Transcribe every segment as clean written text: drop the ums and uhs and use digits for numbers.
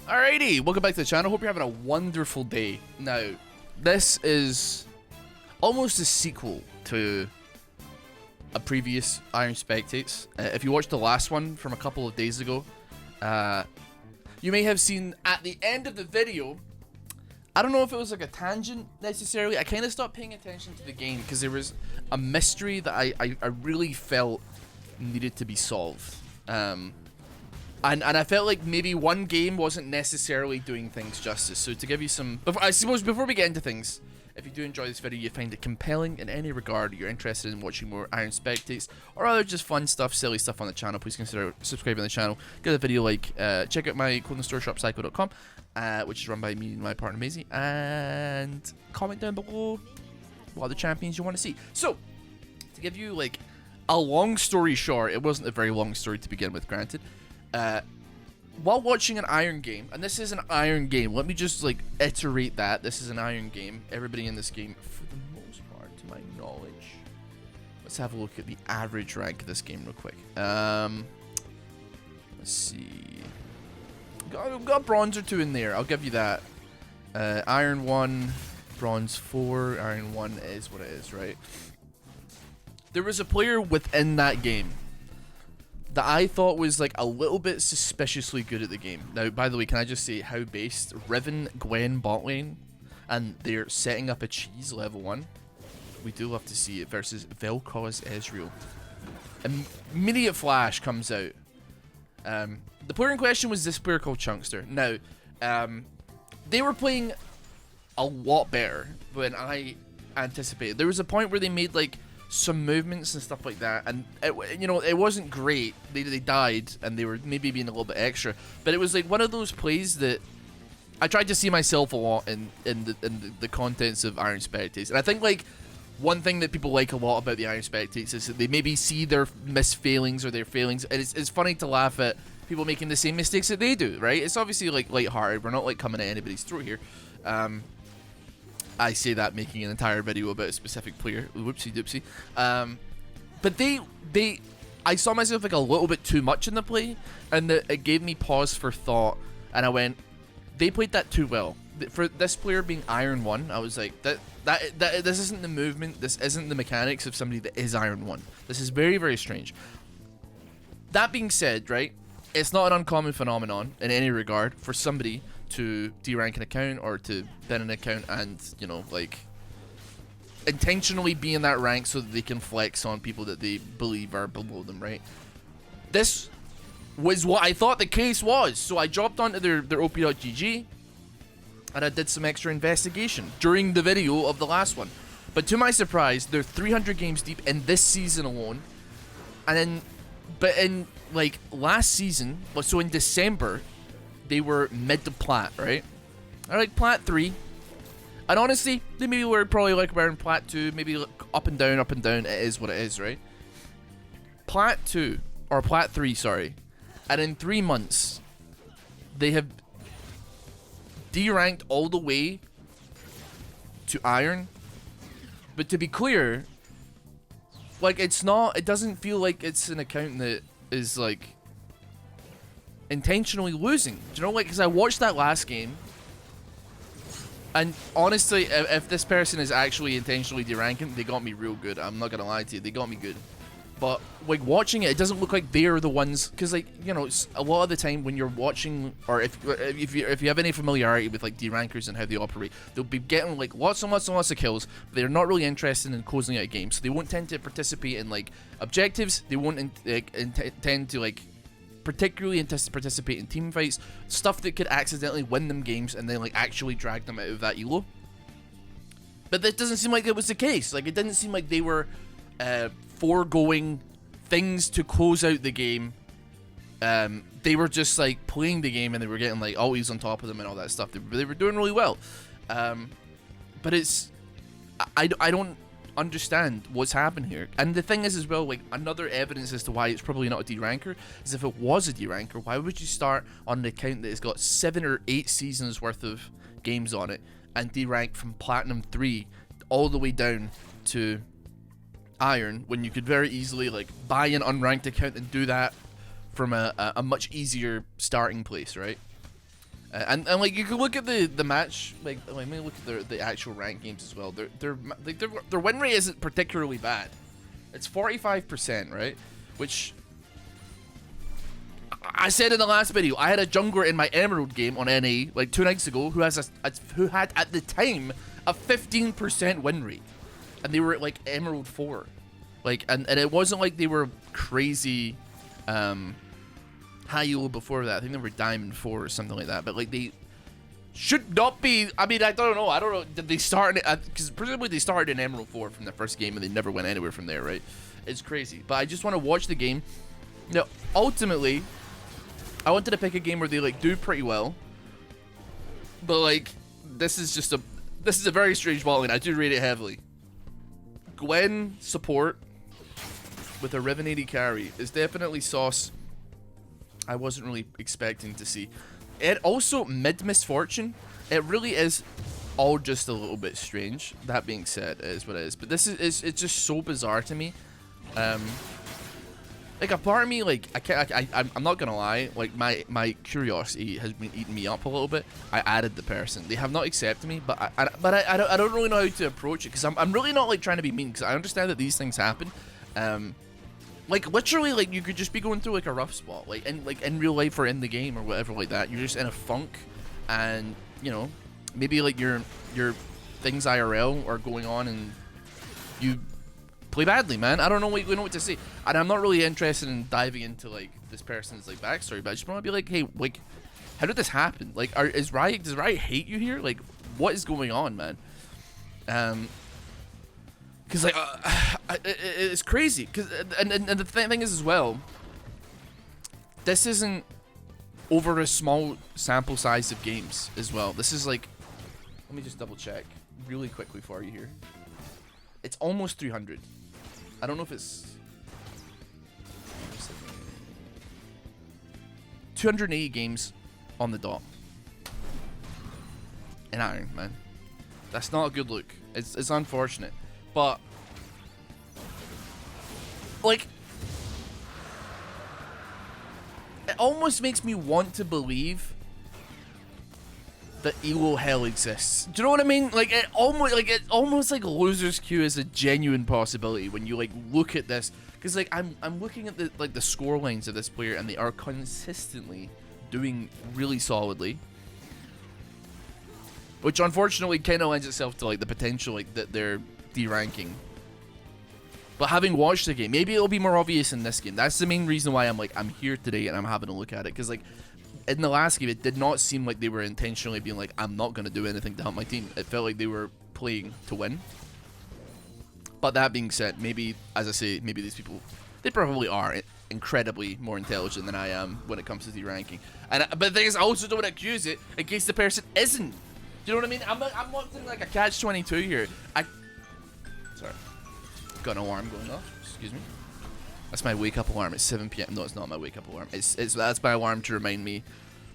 Alrighty, welcome back to the channel. Hope you're having a wonderful day. Now, this is almost a sequel to a previous Iron Spectates. If you watched the last one from a couple of days ago, you may have seen at the end of the video, I don't know if it was like a tangent necessarily. I kind of stopped paying attention to the game because there was a mystery that I really felt needed to be solved. And I felt like maybe one game wasn't necessarily doing things justice. So to give you some, I suppose before we get into things, if you do enjoy this video, you find it compelling in any regard, you're interested in watching more Iron Spectates or other just fun stuff, silly stuff on the channel, please consider subscribing to the channel. Give the video a like, check out my clothing store shop, psycho.com, which is run by me and my partner Maisie, and comment down below what other champions you want to see. So, to give you like a long story short, it wasn't a very long story to begin with, granted. While watching an Iron game, and this is an Iron game, let me just like iterate that this is an Iron game. Everybody in this game, for the most part, to my knowledge, let's have a look at the average rank of this game real quick. Let's see, got bronze or two in there, I'll give you that. Iron 1, bronze 4, Iron 1 is what it is, right? There was a player within that game that I thought was like a little bit suspiciously good at the game. Now, by the way, can I just say how based? Riven, Gwen, bot lane, and they're setting up a cheese level 1. We do love to see it versus Vel'Koz Ezreal. Immediate flash comes out. The player in question was this player called Chunkster. Now, they were playing a lot better than I anticipated. There was a point where they made like some movements and stuff like that, and it wasn't great. They died, and they were maybe being a little bit extra, but it was like one of those plays that I tried to see myself a lot in the contents of Iron Spectates. And I think like one thing that people like a lot about the Iron Spectates is that they maybe see their misfailings or their failings, and it's funny to laugh at people making the same mistakes that they do, right? It's obviously like lighthearted. We're not like coming at anybody's throat here. I say that making an entire video about a specific player. Whoopsie doopsie. But I saw myself like a little bit too much in the play, and it gave me pause for thought, and I went, they played that too well. For this player being Iron 1, I was like, this isn't the movement, this isn't the mechanics of somebody that is Iron 1. This is very, very strange. That being said, right, it's not an uncommon phenomenon in any regard for somebody to derank an account or to bin an account and, like intentionally be in that rank so that they can flex on people that they believe are below them, right? This was what I thought the case was, so I dropped onto their op.gg and I did some extra investigation during the video of the last one. But to my surprise, they're 300 games deep in this season alone, and but in like last season, so in December, they were mid to plat, right? Or like plat 3. And honestly, they maybe were probably like around plat 2, maybe up and down, it is what it is, right? Plat 2, or plat 3, sorry. And in 3 months, they have deranked all the way to Iron. But to be clear, like it doesn't feel like it's an account that is like intentionally losing. Do you know, like, because I watched that last game, and honestly, if this person is actually intentionally deranking, they got me real good. I'm not gonna lie to you, they got me good. But like watching it, it doesn't look like they're the ones, because like, a lot of the time when you're watching, or if you have any familiarity with like derankers and how they operate, they'll be getting like lots and lots and lots of kills, but they're not really interested in closing out games, so they won't tend to participate in like objectives. They won't tend to like particularly participate in team fights, stuff that could accidentally win them games and then like actually drag them out of that elo. But that doesn't seem like it was the case. Like, it didn't seem like they were foregoing things to close out the game. They were just like playing the game, and they were getting like always on top of them and all that stuff. They were doing really well. But it's I don't understand what's happened here. And the thing is as well, like, another evidence as to why it's probably not a deranker is if it was a deranker, why would you start on an account that has got 7 or 8 seasons worth of games on it and derank from Platinum 3 all the way down to Iron, when you could very easily like buy an unranked account and do that from a much easier starting place, right? And like you can look at the match, like let me look at the actual ranked games as well. Their win rate isn't particularly bad. It's 45%, right? Which I said in the last video, I had a jungler in my Emerald game on NA like 2 nights ago who had at the time a 15% win rate, and they were at like Emerald 4, like and it wasn't like they were crazy high elo before that. I think they were Diamond 4 or something like that, but like they should not be. I mean, I don't know. Did they start? Because presumably they started in Emerald 4 from the first game and they never went anywhere from there, right? It's crazy. But I just want to watch the game. Now, ultimately, I wanted to pick a game where they like do pretty well. But like, this is a very strange ball lane. I do rate it heavily. Gwen support with a Riven AD carry is definitely sauce I wasn't really expecting to see. It also mid misfortune. It really is all just a little bit strange. That being said, it is what it is. But this is it's just so bizarre to me. Like a part of me, like I'm not gonna lie, like my curiosity has been eating me up a little bit. I added the person. They have not accepted me, but I don't really know how to approach it, because I'm really not like trying to be mean, because I understand that these things happen. Like literally, like you could just be going through like a rough spot, like in real life or in the game or whatever like that. You're just in a funk, and you know, maybe like your things IRL are going on and you play badly, man. I don't know what to say, and I'm not really interested in diving into like this person's like backstory, but I just want to be like, hey, like, how did this happen? Like, does Riot hate you here? Like, what is going on, man? Because like it's crazy. Because and the thing is as well, this isn't over a small sample size of games as well. This is like, let me just double check really quickly for you here. It's almost 300. I don't know if it's 280 games on the dot in Iron, man. That's not a good look. It's unfortunate. But like, it almost makes me want to believe that elo hell exists. Do you know what I mean? Like it almost like Losers Queue is a genuine possibility when you like look at this, because like I'm looking at the score lines of this player, and they are consistently doing really solidly, which unfortunately kind of lends itself to like the potential like that they're de-ranking. But having watched the game, maybe it'll be more obvious in this game. That's the main reason why I'm here today and I'm having a look at it, because like in the last game it did not seem like they were intentionally being like, I'm not going to do anything to help my team. It felt like they were playing to win. But that being said, maybe, as I say, maybe these people, they probably are incredibly more intelligent than I am when it comes to de-ranking. But the thing is, I also don't want to accuse it in case the person isn't. Do you know what I mean? I'm locked in like a catch-22 here. Sorry. Got an alarm going off. Excuse me. That's my wake-up alarm. It's 7 p.m. No, it's not my wake-up alarm. That's my alarm to remind me,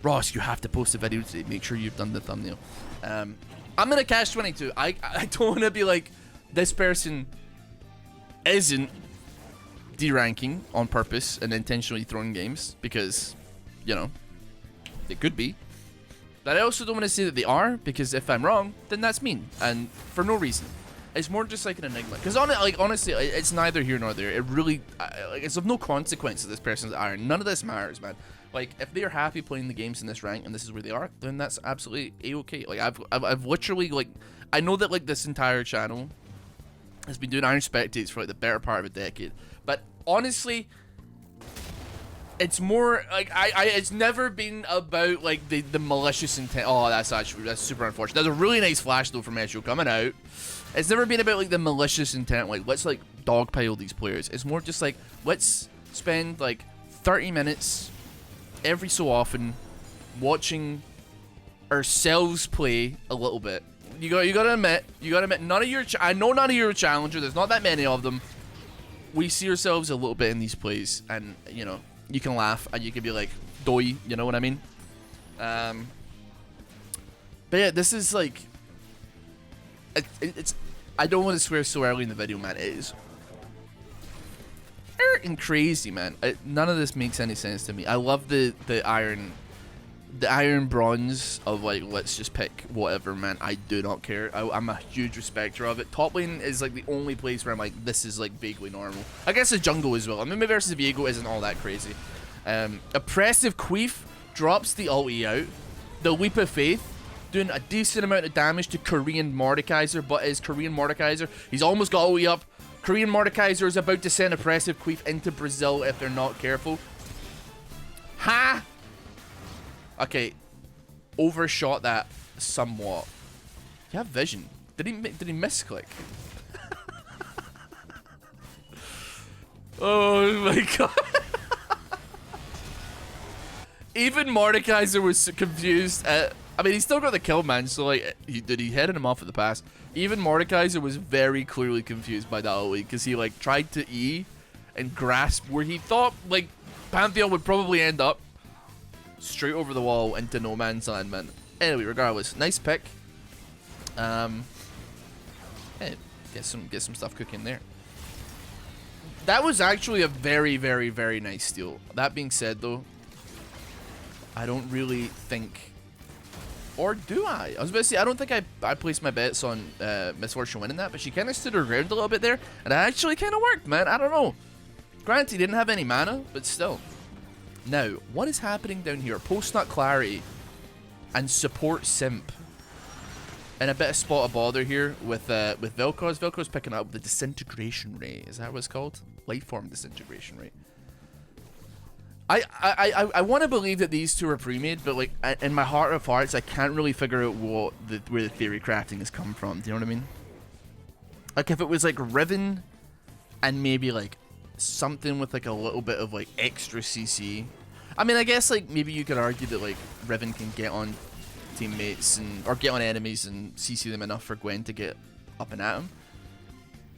Ross, you have to post a video today. Make sure you've done the thumbnail. I'm in a catch-22. I don't want to be like, this person isn't de-ranking on purpose and intentionally throwing games, because, you know, they could be. But I also don't want to say that they are, because if I'm wrong, then that's mean, and for no reason. It's more just like an enigma, because honestly, it's neither here nor there. It really, it's of no consequence that this person's Iron. None of this matters, man. Like, if they are happy playing the games in this rank and this is where they are, then that's absolutely a-okay. Like, I've literally, like, I know that like this entire channel has been doing Iron Spectates for like the better part of a decade, but honestly, it's more like it's never been about like the malicious intent. Oh, that's super unfortunate. That's a really nice flash though from Echo coming out. It's never been about like the malicious intent, like let's like dogpile these players. It's more just like, let's spend like 30 minutes every so often watching ourselves play a little bit. You gotta admit, none of your I know none of your challenger. There's not that many of them. We see ourselves a little bit in these plays, and you know, you can laugh and you can be like, doy, you know what I mean? But yeah, this is like, it's I don't want to swear so early in the video, man. It is and crazy, man. None of this makes any sense to me. I love the Iron the iron bronze of like, let's just pick whatever, man. I do not care. I'm a huge respecter of it. Top lane is like the only place where I'm like, this is like vaguely normal. I guess the jungle as well. I mean, versus Viego isn't all that crazy. Oppressive Queef drops the ulti out. The Leap of Faith doing a decent amount of damage to Korean Mordekaiser, but is Korean Mordekaiser, he's almost got ulti up. Korean Mordekaiser is about to send Oppressive Queef into Brazil if they're not careful. Ha! Okay, overshot that somewhat. You have vision. Did he misclick? Oh my god. Even Mordekaiser was confused. I mean, he still got the kill, man. So like, he headed him off at the pass. Even Mordekaiser was very clearly confused by that ulti because he like tried to E and grasp where he thought like Pantheon would probably end up. Straight over the wall into no man's land, man. Anyway, regardless, nice pick. Hey, get some stuff cooking there. That was actually a very, very, very nice steal. That being said, though, I don't really think, or do I? I was about to say, I don't think I placed my bets on Miss Fortune winning that, but she kind of stood her ground a little bit there, and it actually kind of worked, man. I don't know. Granted, he didn't have any mana, but still. Now, what is happening down here? Post-nut clarity and support simp. And a bit of spot of bother here with Vel'Koz. Vel'Koz picking up the disintegration ray. Is that what it's called? Lifeform disintegration ray. I want to believe that these two are pre-made, but like in my heart of hearts, I can't really figure out where the theory crafting has come from. Do you know what I mean? Like if it was like Riven and maybe like something with like a little bit of like extra CC. I mean, I guess like maybe you could argue that like Riven can get on teammates or get on enemies and CC them enough for Gwen to get up and at him.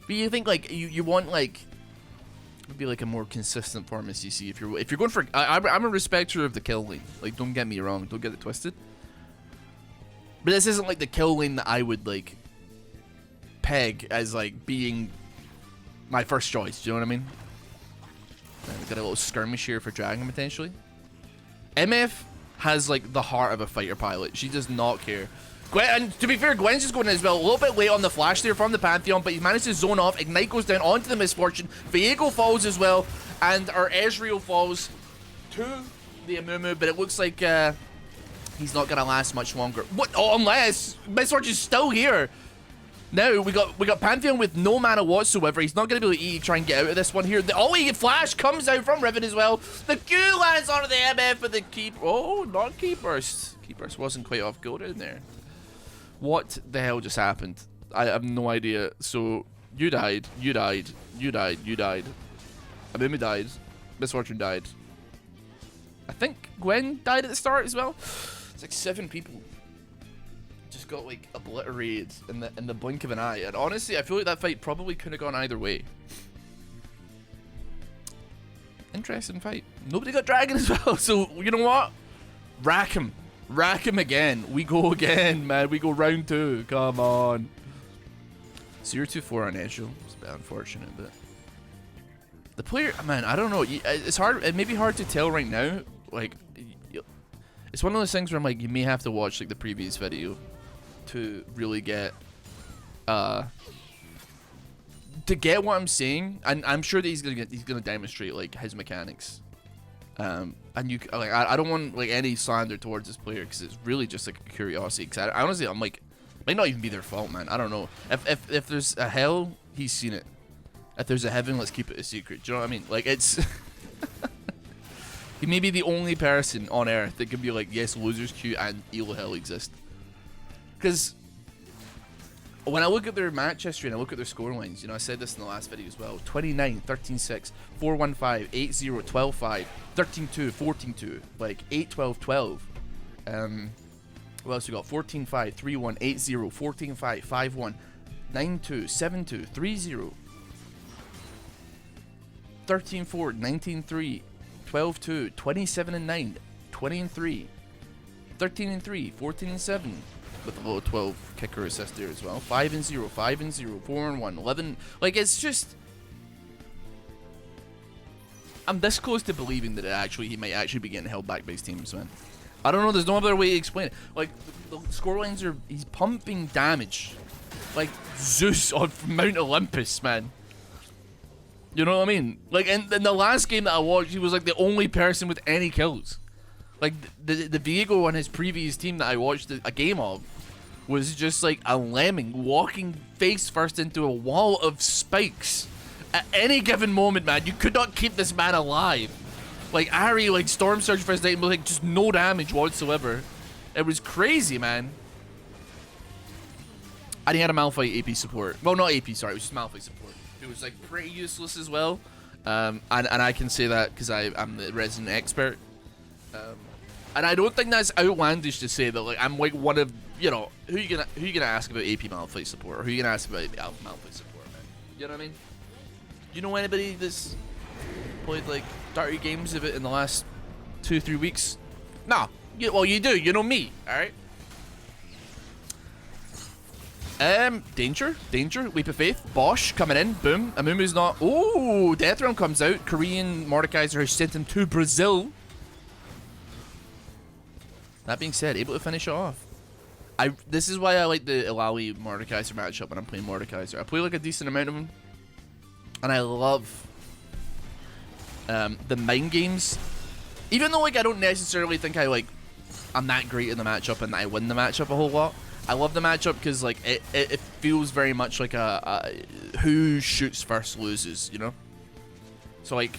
But you think like you want like maybe like a more consistent form of CC if you're going for. I'm a respecter of the kill lane. Like don't get me wrong, don't get it twisted. But this isn't like the kill lane that I would like peg as like being my first choice. Do you know what I mean? We got a little skirmish here for Dragon potentially. MF has like the heart of a fighter pilot. She does not care. Gwen, and to be fair, Gwen's just going in as well. A little bit late on the flash there from the Pantheon, but he managed to zone off. Ignite goes down onto the Misfortune. Viego falls as well, and our Ezreal falls to the Amumu, but it looks like he's not gonna last much longer. What? Oh, unless Misfortune's still here. Now we got Pantheon with no mana whatsoever. He's not going to be able to try and get out of this one here. The Ollie flash comes out from Riven as well. The Q lands onto the MF, but the keep. Oh, not key burst. Key burst wasn't quite off go in there. What the hell just happened? I have no idea. So you died. You died. You died. You died. Amimi died. Misfortune died. I think Gwen died at the start as well. It's like 7 people. Just got like obliterated in the blink of an eye, and honestly I feel like that fight probably could have gone either way. Interesting fight. Nobody got Dragon as well, so you know what, rack him again. We go again, man. We go round 2. Come on. 0-2-4 on Ezreal. It's a bit unfortunate, but the player, man, I don't know, it's hard. It may be hard to tell right now. Like it's one of those things where I'm like, you may have to watch like the previous video to really get what I'm saying, and I'm sure that he's gonna demonstrate like his mechanics. And you like, I don't want like any slander towards this player because it's really just like a curiosity. Because I honestly, I'm like, it might not even be their fault, man. I don't know. If there's a hell, he's seen it. If there's a heaven, let's keep it a secret. Do you know what I mean? Like it's. He may be the only person on Earth that can be like, yes, losers queue and elo hell exist. Because when I look at their match history and I look at their score lines, you know, I said this in the last video as well. 29, 13-6, 4-1-5, 8-0, 12-5, 13-2, 14-2, like 8-12-12. What else we got? 14-5, 3-1, 8-0, 14-5, 5-1, 9-2, 7-2, 3-0, 13-4, 19-3, 12-2, 27-9, 20-3, 13-3, 14-7. With a little 12 kicker assist there as well. 5-0, 5-0, 4-1, 11. Like, it's just. I'm this close to believing that he might actually be getting held back by his teams, man. I don't know. There's no other way to explain it. Like, the scorelines are... He's pumping damage. Like, Zeus on Mount Olympus, man. You know what I mean? Like, in the last game that I watched, he was, like, the only person with any kills. Like, the Viego on his previous team that I watched a game of was just, like, a lemming walking face first into a wall of spikes. At any given moment, man, you could not keep this man alive. Like, Ari, like, Storm Surge first night, like, just no damage whatsoever. It was crazy, man. And he had a Malphite AP support. Well, not AP, sorry, it was just Malphite support. It was, like, pretty useless as well. And I can say that because I'm the resident expert. And I don't think that's outlandish to say that, like, I'm, like, one of, you know, who you gonna ask about AP Malphite support? Or who you gonna ask about AP Malphite support, man? You know what I mean? You know anybody that's played, like, dirty games of it in the last 2-3 weeks? Nah. Well, you do. You know me, alright? Danger, Leap of Faith, Bosch coming in, boom. Amumu's not. Oh, Death Realm comes out. Korean Mordekaiser has sent him to Brazil. That being said, able to finish it off. This is why I like the Illaoi Mordekaiser matchup when I'm playing Mordekaiser. I play like a decent amount of them, and I love the mind games. Even though like I don't necessarily think I'm that great in the matchup and I win the matchup a whole lot. I love the matchup because like it feels very much like a who shoots first loses, you know. So like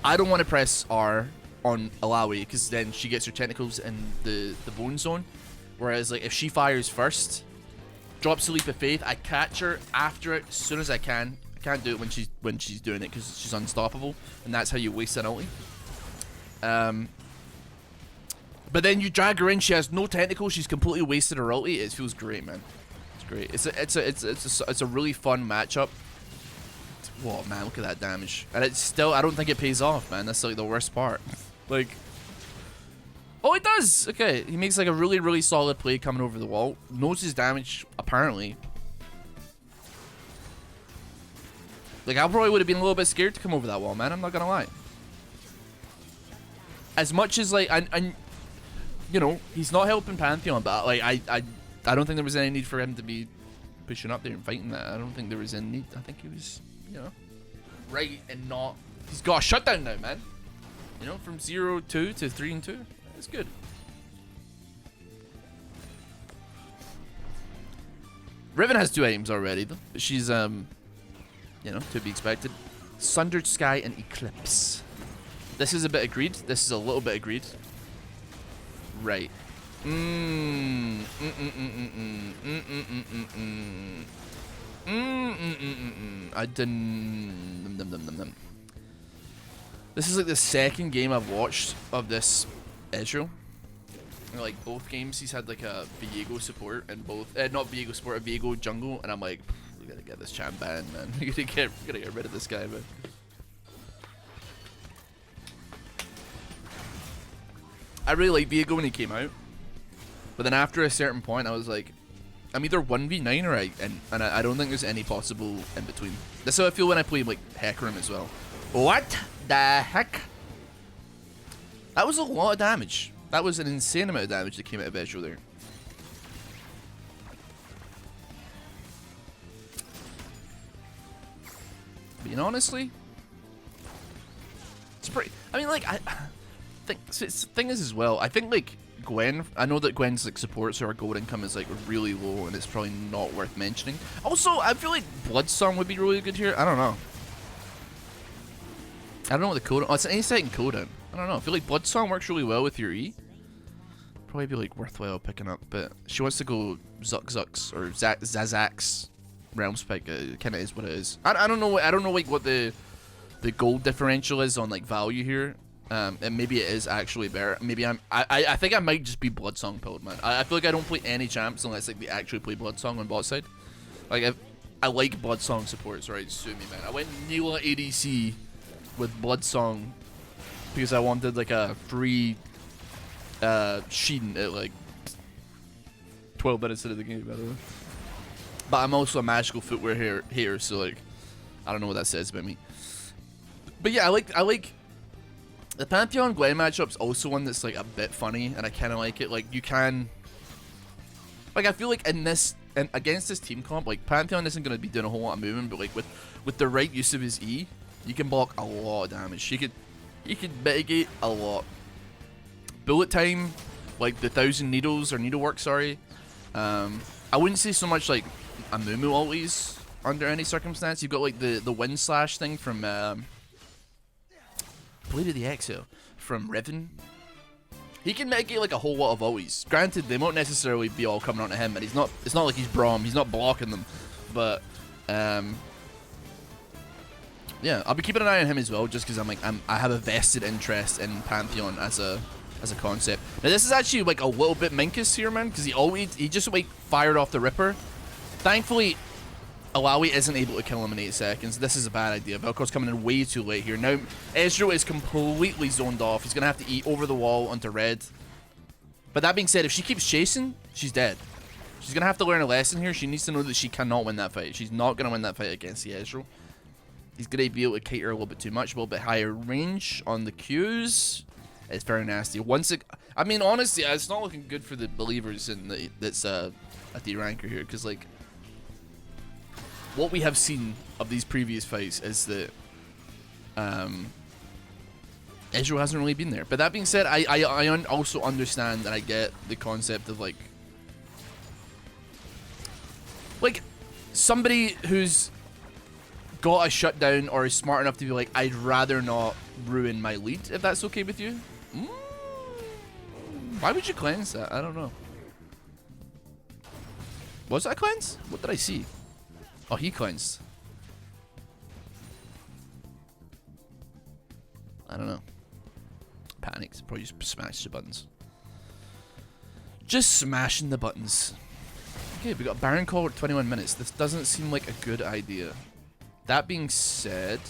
I don't want to press R on Illaoi because then she gets her tentacles in the bone zone, whereas like if she fires first, drops a Leap of Faith, I catch her after it as soon as I can. I can't do it when she's doing it because she's unstoppable, and that's how you waste an ulti. But then you drag her in, she has no tentacles, she's completely wasted her ulti. It feels great, man. It's great. It's a really fun matchup. Whoa, man, look at that damage. And it's still, I don't think it pays off, man. That's like the worst part. Like, oh, it does. Okay, he makes like a really, really solid play coming over the wall. Knows his damage, apparently. Like, I probably would have been a little bit scared to come over that wall, man. I'm not gonna lie. As much as like, you know, he's not helping Pantheon, but like I don't think there was any need for him to be pushing up there and fighting that. I don't think there was any need. I think he was, you know, right and not. He's got a shutdown now, man. You know, from 0-2 to 3-2. That's good. Riven has 2 items already, though. But she's, you know, to be expected. Sundered Sky and Eclipse. This is a bit of greed. This is a little bit of greed. Right. I didn't. This is like the second game I've watched of this Ezreal. Like both games, he's had like a Viego support and both, not Viego support, a Viego jungle, and I'm like, we gotta get this champ banned, man. We gotta get rid of this guy, man. I really liked Viego when he came out, but then after a certain point, I was like, I'm either 1v9 or I don't think there's any possible in between. That's how I feel when I play like Hecarim as well. What the heck? That was a lot of damage. That was an insane amount of damage that came out of Ezreal there. Being honestly, it's pretty. I mean, like I think the thing is as well. I think like Gwen. I know that Gwen's like support, so her gold income is like really low, and it's probably not worth mentioning. Also, I feel like Bloodsong would be really good here. I don't know. I don't know what the cooldown. Oh, it's an A-second cooldown. I don't know. I feel like Bloodsong works really well with your E. Probably be like worthwhile picking up, but she wants to go Zucks or Zazax Realm Spike. It kind of is what it is. I don't know. I don't know like what the gold differential is on like value here. And maybe it is actually better. Maybe I think I might just be Bloodsong pilled, man. I feel like I don't play any champs unless like they actually play Bloodsong on bot side. Like I like Bloodsong supports, right? Sue me, man. I went Neela ADC with Bloodsong because I wanted like a free Sheen at like 12 minutes into the game, by the way. But I'm also a magical footwear here, so like I don't know what that says about me. But yeah, I like The Pantheon Gwen matchup's also one that's like a bit funny, and I kind of like it. Like you can, like I feel like in this and against this team comp, like Pantheon isn't gonna be doing a whole lot of movement, but like with the right use of his E, you can block a lot of damage. He could mitigate a lot. Bullet time, like the 1,000 needles or needlework, sorry. I wouldn't say so much like a Mumu always under any circumstance. You've got like the wind slash thing from Blade of the Exile from Riven. He can mitigate like a whole lot of always. Granted, they won't necessarily be all coming onto him, and it's not like he's Braum. He's not blocking them, but yeah, I'll be keeping an eye on him as well, just because I have a vested interest in Pantheon as a concept. Now this is actually like a little bit Minkus here, man, because he just like fired off the Ripper. Thankfully, Alawi isn't able to kill him in 8 seconds. This is a bad idea. Velcro's coming in way too late here. Now, Ezreal is completely zoned off. He's going to have to eat over the wall onto red. But that being said, if she keeps chasing, she's dead. She's going to have to learn a lesson here. She needs to know that she cannot win that fight. She's not going to win that fight against the Ezreal. He's going to be able to kite her a little bit too much, a little bit higher range on the Qs. It's very nasty. I mean, honestly, it's not looking good for the believers in that's a D ranker here, because like, what we have seen of these previous fights is that Ezreal hasn't really been there. But that being said, I also understand and I get the concept of like somebody who's got a shutdown or is smart enough to be like, I'd rather not ruin my lead, if that's okay with you. Why would you cleanse that? I don't know. Was that a cleanse? What did I see? Oh, he cleansed. I don't know. Panicked. Probably just smashed the buttons. Just smashing the buttons. Okay, we got Baron Call at 21 minutes. This doesn't seem like a good idea. That being said,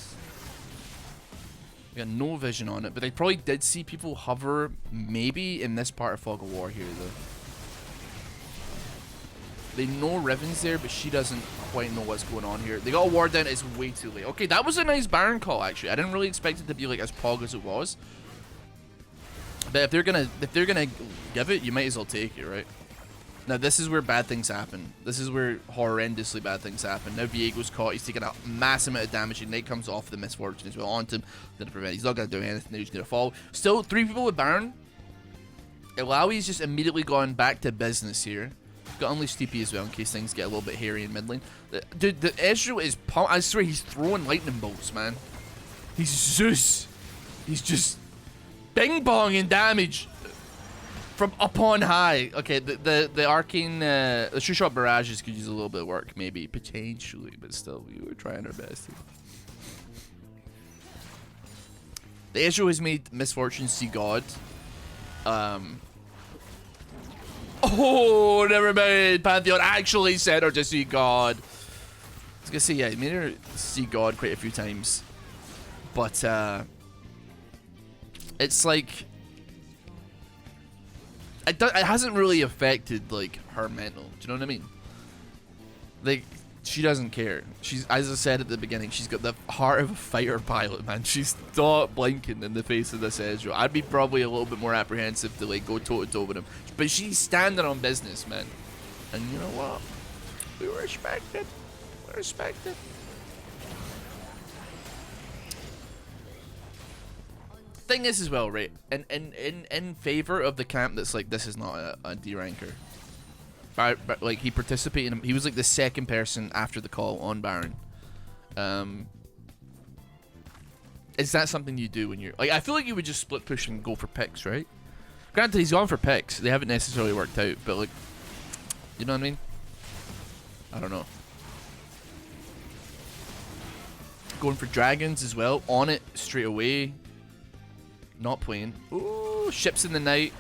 we got no vision on it, but I probably did see people hover maybe in this part of Fog of War here, though. They know Riven's there, but she doesn't quite know what's going on here. They got a ward down. It's way too late. Okay, that was a nice Baron call, actually. I didn't really expect it to be like as pog as it was. But if they're gonna give it, you might as well take it, right? Now this is where bad things happen. This is where horrendously bad things happen. Now Viego's caught. He's taking a massive amount of damage. Ignite comes off the misfortune as well onto him. Gonna prevent. He's not gonna do anything. He's gonna fall. Still 3 people with Baron. Ilawi's just immediately gone back to business here. Got Unleashed TP as well in case things get a little bit hairy in mid lane. Dude, the Ezreal is pumped. I swear he's throwing lightning bolts, man. He's Zeus. He's just bing-bonging damage from up on high. Okay, the arcane, the True Shot barrages could use a little bit of work, maybe, potentially, but still, we were trying our best here. The Ezreal has made Misfortune see God. Oh, never mind. Pantheon actually sent her to see God. I was gonna say, yeah, he made her see God quite a few times. But, it's like... It hasn't really affected, like, her mental. Do you know what I mean? Like, she doesn't care. She's, as I said at the beginning, she's got the heart of a fighter pilot, man. She's not blinking in the face of this Ezreal. I'd be probably a little bit more apprehensive to, like, go toe-to-toe with him. But she's standing on business, man. And you know what? We respect it. We respect it. Thing is as well, right? In favor of the camp that's like, this is not a D ranker. But like, he participated in, he was like the second person after the call on Baron. Is that something you do when you're like, I feel like you would just split push and go for picks, right? Granted, he's gone for picks. They haven't necessarily worked out, but like, you know what I mean? I don't know. Going for dragons as well, on it straight away. Not playing. Ooh, ships in the night.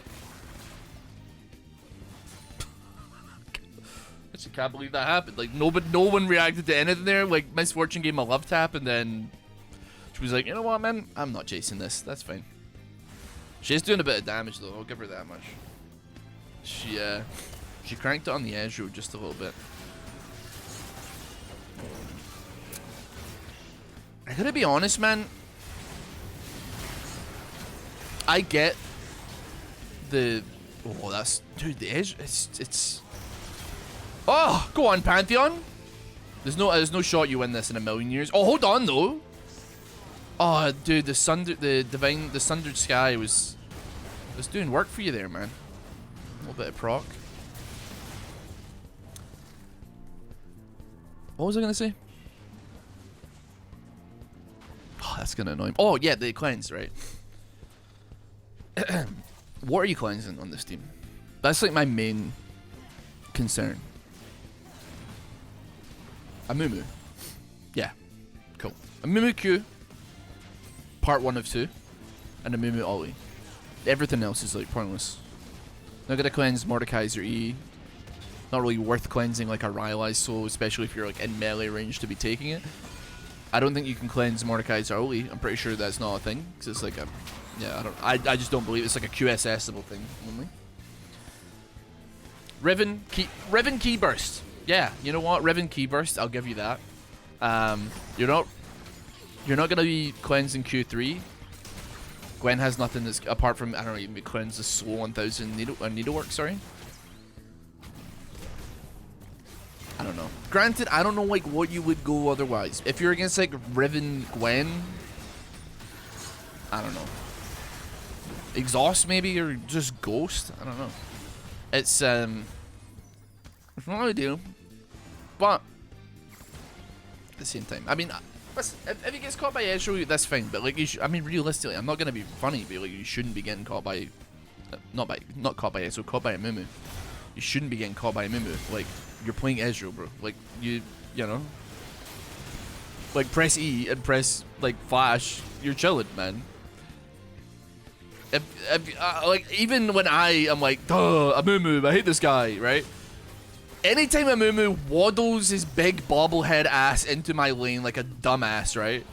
I can't believe that happened. Like, no one reacted to anything there. Like, Misfortune gave him a love tap, and then she was like, you know what, man? I'm not chasing this. That's fine. She's doing a bit of damage, though. I'll give her that much. She cranked it on the Ezreal just a little bit. I gotta be honest, man. I get the... Oh, that's... Dude, the edge... It's... Oh, go on, Pantheon. There's no shot you win this in a million years. Oh, hold on, though. Oh, dude, the Sundered Sky was doing work for you there, man. A little bit of proc. What was I gonna say? Oh, that's gonna annoy me. Oh, yeah, the cleanse, right? What are you cleansing on this team? That's like my main concern. A Mumu. Yeah, cool. A Mumu Q. Part 1 of 2. And a Mumu Ollie. Everything else is like pointless. Not gonna cleanse Mordekaiser E. Not really worth cleansing like a Rylai's Soul, especially if you're like in melee range to be taking it. I don't think you can cleanse Mordekaiser Ollie. I'm pretty sure that's not a thing. Cause it's like a... Yeah, I just don't believe it's like a QSS-able thing only. Riven Key Burst. Yeah, you know what? Riven Key Burst, I'll give you that. You're not gonna be cleansing Q3. Gwen has nothing that's apart from, I don't know, you can cleanse the Soul 1000 Needlework, sorry. I don't know. Granted, I don't know like what you would go otherwise. If you're against like Riven Gwen, I don't know. Exhaust maybe, or just Ghost. I don't know. It's not ideal, but at the same time, I mean, listen, if he gets caught by Ezreal, that's fine. But like, I mean, realistically, I'm not gonna be funny, but like, you shouldn't be getting caught by, not caught by Ezreal, caught by a Mumu. You shouldn't be getting caught by a Mumu. Like, you're playing Ezreal, bro. Like, you know, like press E and press like flash. You're chilling, man. Like, even when I am like, duh, a Mumu, I hate this guy, right? Anytime a Mumu waddles his big bobblehead ass into my lane like a dumbass, right?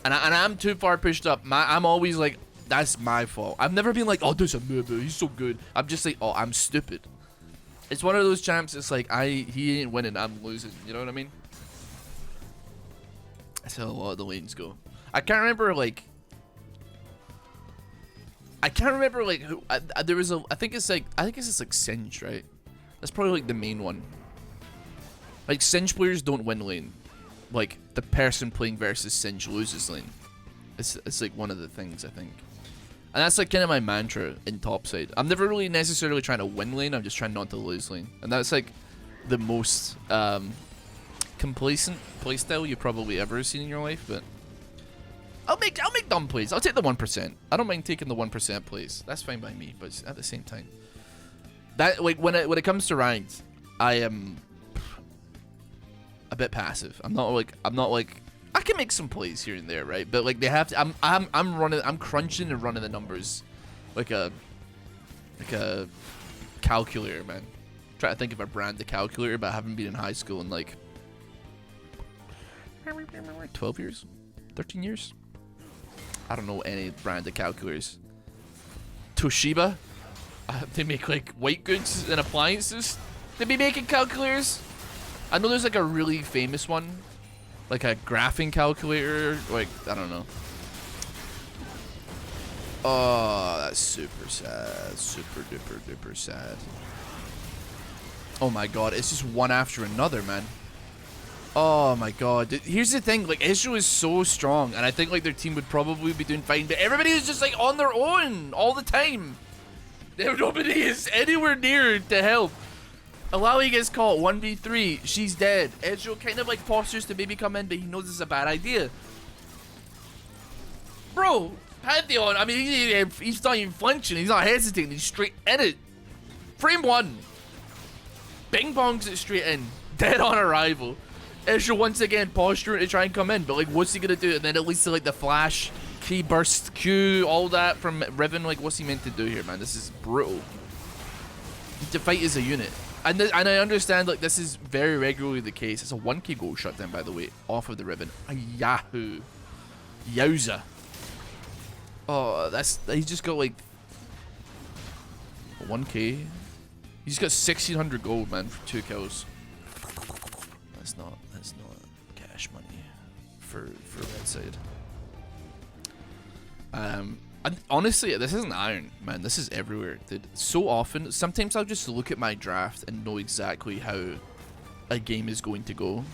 And I'm too far pushed up, I'm always like, that's my fault. I've never been like, oh, there's a Mumu, he's so good. I'm just like, oh, I'm stupid. It's one of those champs, it's like, he ain't winning, I'm losing, you know what I mean? That's how a lot of the lanes go. I can't remember, like, who, there was a, I think it's just like Singe, right? That's probably like the main one. Like, Singe players don't win lane. Like, the person playing versus Singe loses lane. It's like one of the things, I think. And that's like kind of my mantra in topside. I'm never really necessarily trying to win lane, I'm just trying not to lose lane. And that's like the most complacent playstyle you've probably ever seen in your life, but I'll make dumb plays. I'll take the 1%. I don't mind taking the 1% plays. That's fine by me, but at the same time, that like when it comes to ranked, I am a bit passive. I'm not like I can make some plays here and there, right? But like they have to. I'm crunching and running the numbers like a calculator, man. Trying to think of a brand of calculator, but I haven't been in high school in like 12 years, 13 years. I don't know any brand of calculators. Toshiba. They make like white goods and appliances. They be making calculators. I know there's like a really famous one, like a graphing calculator. Like, I don't know. Oh, that's super sad. Super duper duper sad. Oh my god, it's just one after another, man. Oh my god. Here's the thing, like, Ezreal is so strong, and I think like their team would probably be doing fine, but everybody is just like on their own all the time. Nobody is anywhere near to help. Alawi gets caught 1v3, she's dead. Ezreal kind of like postures to maybe come in, but he knows it's a bad idea. Bro, Pantheon, I mean, he's not even flinching, he's not hesitating, he's straight in it. Frame 1. Bing bongs it straight in. Dead on arrival. Ezreal once again posturing to try and come in, but like, what's he gonna do? And then it leads to like the flash, key burst, Q, all that from Riven. Like, what's he meant to do here, man? This is brutal. To fight as a unit. And I understand like this is very regularly the case. It's a 1k goal shutdown, by the way, off of the Riven. A Yahoo. Yowza. Oh, he's just got like 1k. He's got 1600 gold, man, for 2 kills. That's not cash money for Red side. And honestly, this isn't Iron, man. This is everywhere, dude. So often, sometimes I'll just look at my draft and know exactly how a game is going to go,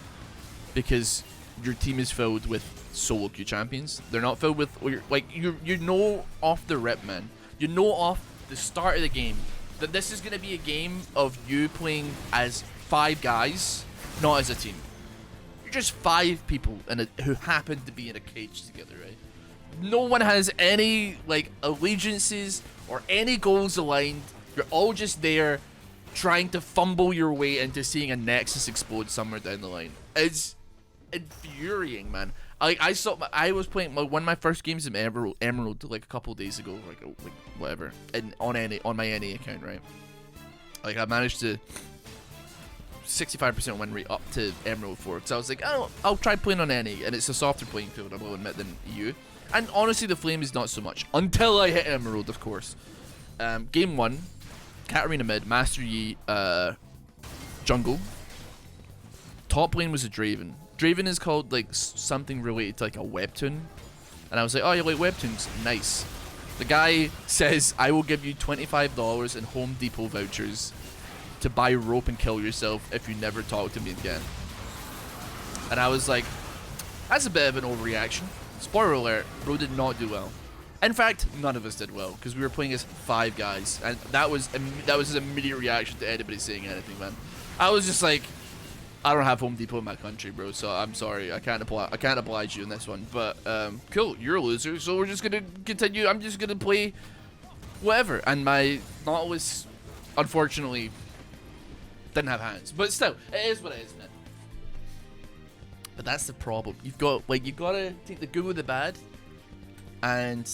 because your team is filled with solo queue champions. They're not filled with, like, you know off the rip, man. You know off the start of the game that this is gonna be a game of you playing as 5 guys, not as a team. You're just 5 people who happen to be in a cage together, right? No one has any, like, allegiances or any goals aligned. You're all just there trying to fumble your way into seeing a Nexus explode somewhere down the line. It's infuriating, man. I was playing one of my first games in Emerald like a couple of days ago, like whatever, and on my NA account, right? Like, I managed to 65% win rate up to Emerald 4, because I was like, oh, I'll try playing on NA, and it's a softer playing field, I will admit, than EU. And honestly, the flame is not so much until I hit Emerald, of course. Game 1, Katarina mid, Master Yi jungle. Top lane was a Draven. Draven is called like something related to like a webtoon, and I was like, oh, you like webtoons? Nice. The guy says, I will give you $25 in Home Depot vouchers to buy rope and kill yourself if you never talk to me again. And I was like, that's a bit of an overreaction. Spoiler alert, bro did not do well. In fact, none of us did well, because we were playing as 5 guys, and that was his immediate reaction to anybody saying anything, man. I was just like, I don't have Home Depot in my country, bro, so I'm sorry, I can't oblige you in this one. But cool, you're a loser, so we're just gonna continue. I'm just gonna play whatever. And my Nautilus, unfortunately, didn't have hands, but still, it is what it is, man. But that's the problem. You gotta take the good with the bad, and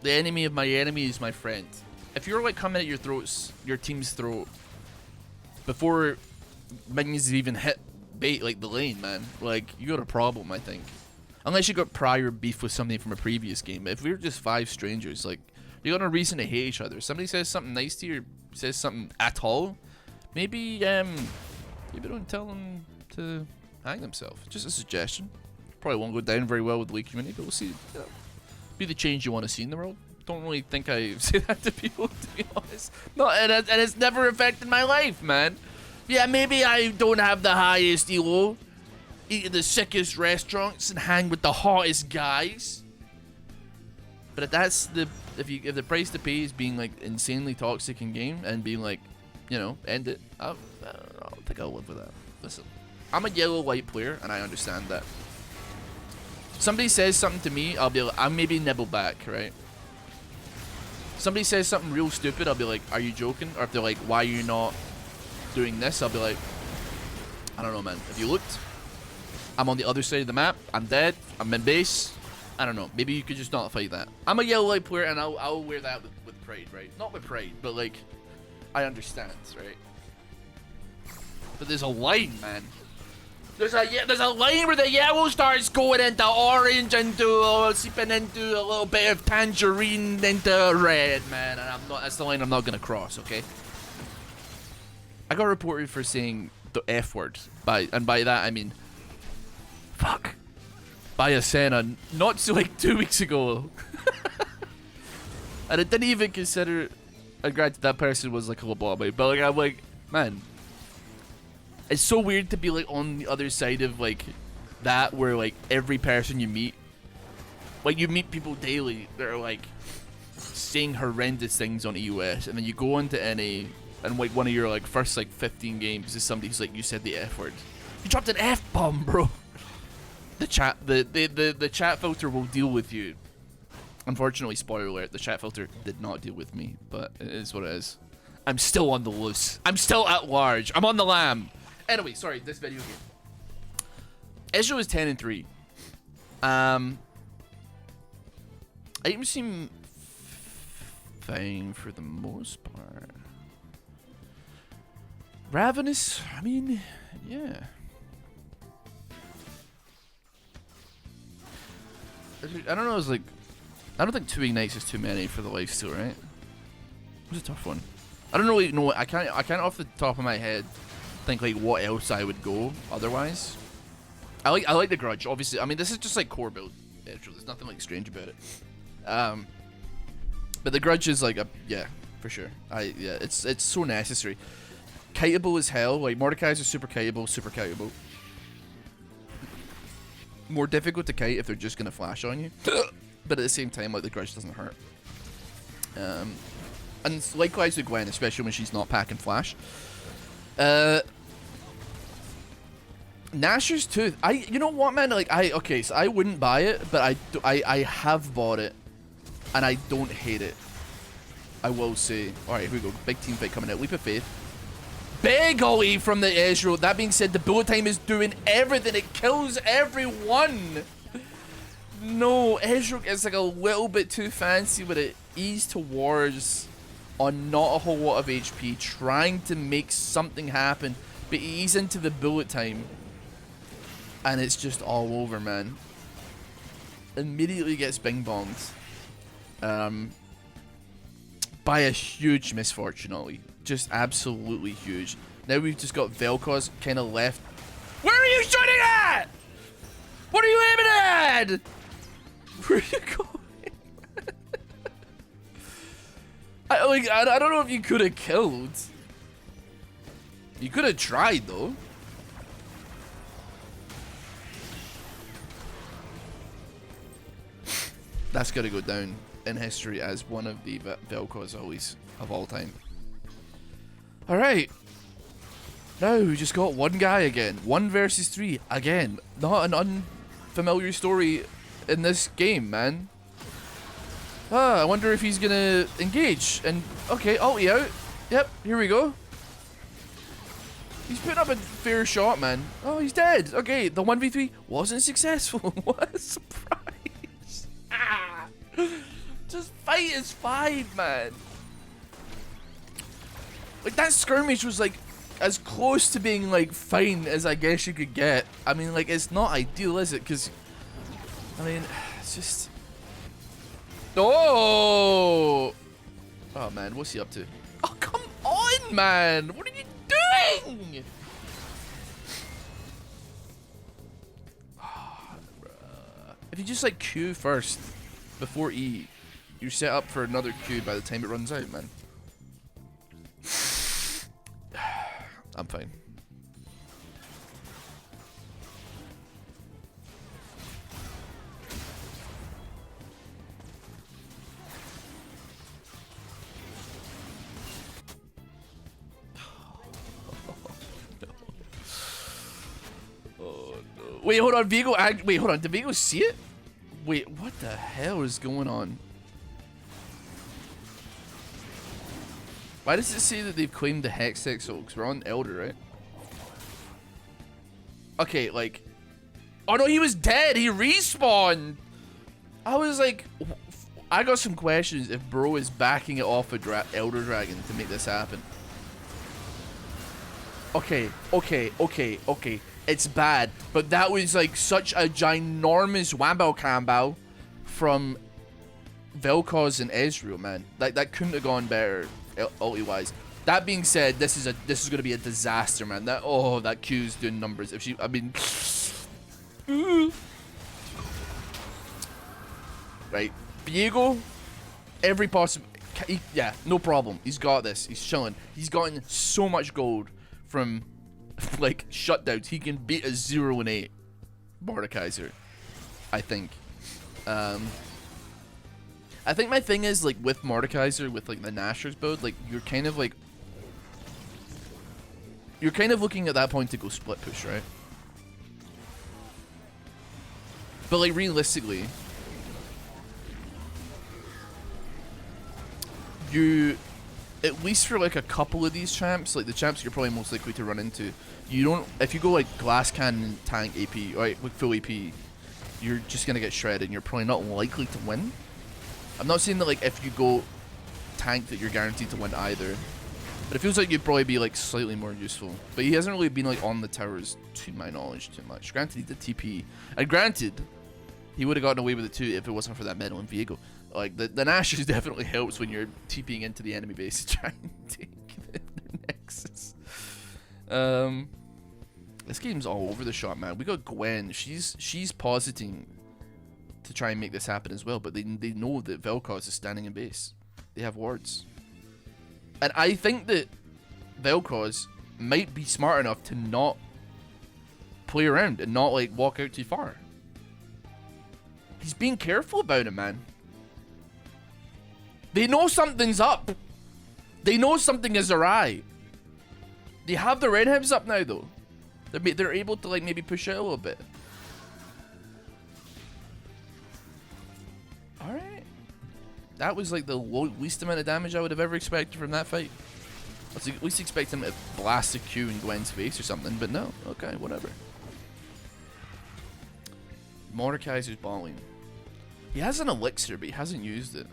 the enemy of my enemy is my friend. If you're like coming at your team's throat before minions have even hit bait like the lane, man, like, you got a problem, I think. Unless you got prior beef with somebody from a previous game. If we were just 5 strangers, like, you got no reason to hate each other. Somebody says something nice to you, or says something at all, maybe don't tell them to hang themselves. Just a suggestion. Probably won't go down very well with the League community, but we'll see. You know, be the change you want to see in the world. Don't really think I say that to people, to be honest. No, and it's never affected my life, man. Yeah, maybe I don't have the highest elo, eat at the sickest restaurants, and hang with the hottest guys. But if that's if the price to pay is being like insanely toxic in game and being like, you know, end it, I don't think I'll live with that. Listen, I'm a yellow light player, and I understand that. Somebody says something to me, I'll maybe nibble back, right? Somebody says something real stupid, I'll be like, are you joking? Or if they're like, why are you not doing this? I'll be like, I don't know, man. Have you looked? I'm on the other side of the map. I'm dead. I'm in base. I don't know. Maybe you could just not fight that. I'm a yellow light player, and I'll wear that with pride, right? Not with pride, but like, I understand, right? But there's a line, man. There's a line where the yellow starts going into orange, seeping into a little bit of tangerine into red, man. And that's the line I'm not gonna cross, okay? I got reported for saying the F word, and by that I mean fuck, by a Senna not so like 2 weeks ago. And I didn't even consider, and granted that person was like a lobotomy, but like, I'm like, man, it's so weird to be like on the other side of like that, where like every person you meet, like you meet people daily that are like saying horrendous things on EOS, and then you go into NA, and like one of your like first like 15 games is somebody who's like, you said the F word. You dropped an F-bomb, bro. The chat filter will deal with you. Unfortunately, spoiler alert, the chat filter did not deal with me, but it is what it is. I'm still on the loose. I'm still at large. I'm on the lam. Anyway, sorry, this video game. Ezreal is 10-3. Items seem fine for the most part. Ravenous, I mean, yeah. I don't know, it's like, I don't think 2 ignites is too many for the lifesteal, right? It's a tough one. I don't really know. I can't off the top of my head think like what else I would go otherwise. I like the grudge, obviously. I mean, this is just like core build. There's nothing like strange about it. But the Grudge is like a, yeah, for sure. Yeah, it's so necessary. Kiteable as hell. Like, Mordekaiser's super kiteable, super kiteable. More difficult to kite if they're just gonna flash on you. But at the same time, like, the Grudge doesn't hurt. And likewise with Gwen, especially when she's not packing flash. Nashor's Tooth. You know what, man? Like, okay, so I wouldn't buy it, but I have bought it, and I don't hate it. I will say. All right, here we go. Big team fight coming out. Leap of Faith. Big Ollie from the Ezreal. That being said, the bullet time is doing everything. It kills everyone. No, Ezreal is like a little bit too fancy with it. Ease towards on not a whole lot of HP, trying to make something happen, but ease into the bullet time, and it's just all over, man. Immediately gets bing-bonged. By a huge misfortune, Ollie. Just absolutely huge. Now we've just got Vel'Koz kind of left. Where are you shooting at? What are you aiming at? Where are you going? I don't know if you could have killed. You could have tried, though. That's got to go down in history as one of the Vel'Koz always of all time. Alright. Now we just got one guy again. 1 versus 3. Again. Not an unfamiliar story in this game, man. I wonder if he's gonna engage. And, okay, ulti out. Yep, here we go. He's putting up a fair shot, man. Oh, he's dead. Okay, the 1v3 wasn't successful. What a surprise. Just fight is fine, man. Like, that skirmish was, like, as close to being, like, fine as I guess you could get. I mean, like, it's not ideal, is it? Because, I mean, it's just... Oh! Oh, man, what's he up to? Oh, come on, man! What are you doing? If you just, like, Q first, before E, you're set up for another Q by the time it runs out, man. I'm fine. Oh no. Wait, hold on, Vigo. Wait, hold on. Did Vigo see it? Wait, what the hell is going on? Why does it say that they've claimed the Hex Exo? Because we're on Elder, right? Okay, like... Oh no, he was dead! He respawned! I was like... I got some questions if bro is backing it off a Elder Dragon to make this happen. Okay. It's bad. But that was like such a ginormous wambao cambao from Vel'Koz and Ezreal, man. That couldn't have gone better. Ulti-wise. That being said, this is gonna be a disaster, man. That Q's doing numbers. If she, I mean, right, Viego, every possible, yeah, no problem. He's got this. He's chilling. He's gotten so much gold from like shutdowns. He can beat a 0 and 8 Mordekaiser, I think. I think my thing is, like, with Mordekaiser, with, like, the Nashor's build, like, you're kind of looking at that point to go split push, right? But, like, realistically, you, at least for, like, a couple of these champs, like, the champs you're probably most likely to run into, you don't, if you go, like, Glass Cannon, Tank, AP, right, with full AP, you're just gonna get shredded, and you're probably not likely to win. I'm not saying that, like, if you go tank that you're guaranteed to win either. But it feels like you'd probably be, like, slightly more useful. But he hasn't really been, like, on the towers, to my knowledge, too much. Granted, he did TP. And granted, he would have gotten away with it, too, if it wasn't for that medal in Viego. Like, the Nashor's definitely helps when you're TPing into the enemy base to try and take their Nexus. This game's all over the shop, man. We got Gwen. She's positing to try and make this happen as well, but they know that Vel'Koz is standing in base. They have wards. And I think that Vel'Koz might be smart enough to not play around and not like walk out too far. He's being careful about it, man. They know something's up. They know something is awry. They have the red heads up now, though. They're able to like maybe push out a little bit. All right. That was like the least amount of damage I would have ever expected from that fight. I was at least expecting him to blast a Q in Gwen's face or something, but no. Okay, whatever. Mordekaiser's balling. He has an elixir, but he hasn't used it.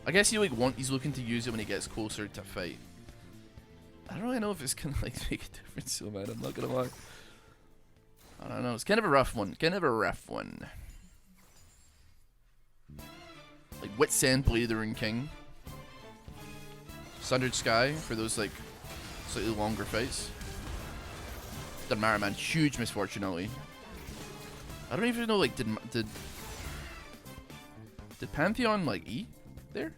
I guess he's looking to use it when he gets closer to fight. I don't really know if it's gonna like make a difference, so man. I'm not gonna lie. I don't know. It's kind of a rough one. Like Wit's End, Blader, and King. Sundered Sky for those like slightly longer fights. Doesn't matter, man. Huge misfortune, Ollie. I don't even know. Like, did Pantheon like E there?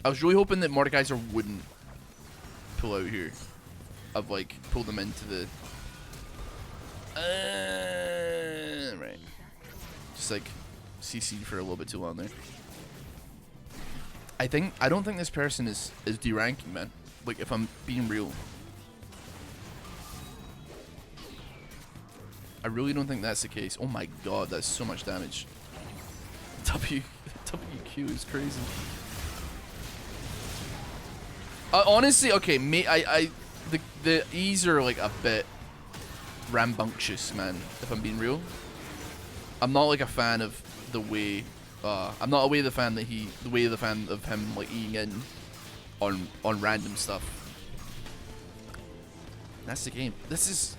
I was really hoping that Mordekaiser wouldn't pull out here. I've like pulled them into the right. Just like CC for a little bit too long there. I don't think this person is deranking, man. Like, if I'm being real. I really don't think that's the case. Oh my god, that's so much damage. WQ is crazy. Honestly, okay, the E's are like a bit rambunctious, man. If I'm being real, I'm not like a fan of the way. I'm not the fan of him like eating in on random stuff. That's the game. This is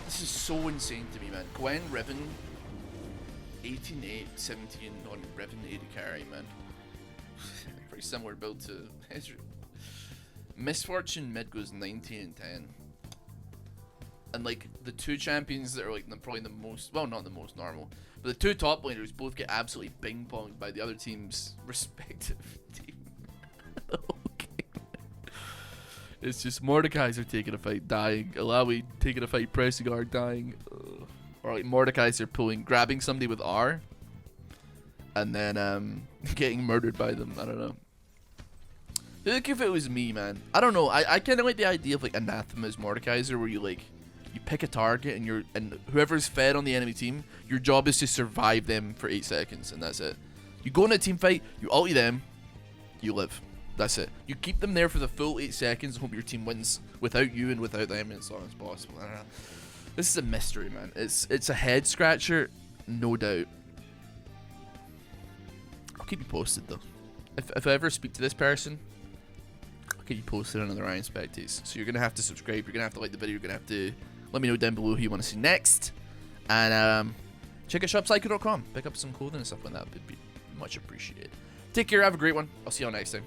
so insane to me, man. Gwen Riven 18-8, 17 on Riven 80 carry, man. Pretty similar build to Ezreal. Misfortune mid goes 19 and 10. And like the two champions that are like probably the most, well, not the most normal, but the two top laners both get absolutely ping ponged by the other team's respective team. Okay. It's just Mordekaiser taking a fight, dying. Alawi taking a fight, pressing R, dying. Or like Mordekaiser grabbing somebody with R, and then getting murdered by them. I don't know. I think if it was me, man, I don't know. I kind of like the idea of like Anathema's Mordekaiser, where you pick a target and whoever's fed on the enemy team, your job is to survive them for 8 seconds, and that's it. You go in a team fight, you ulti them, you live. That's it. You keep them there for the full 8 seconds and hope your team wins without you and without them as long as possible. I don't know. This is a mystery, man. It's a head scratcher, no doubt. I'll keep you posted though. If I ever speak to this person, I'll keep you posted on other Iron Spectates. So you're gonna have to subscribe. You're gonna have to like the video. You're gonna have to let me know down below who you want to see next. And check out shopsycho.com. Pick up some clothing and stuff like that. Would be much appreciated. Take care. Have a great one. I'll see you all next time.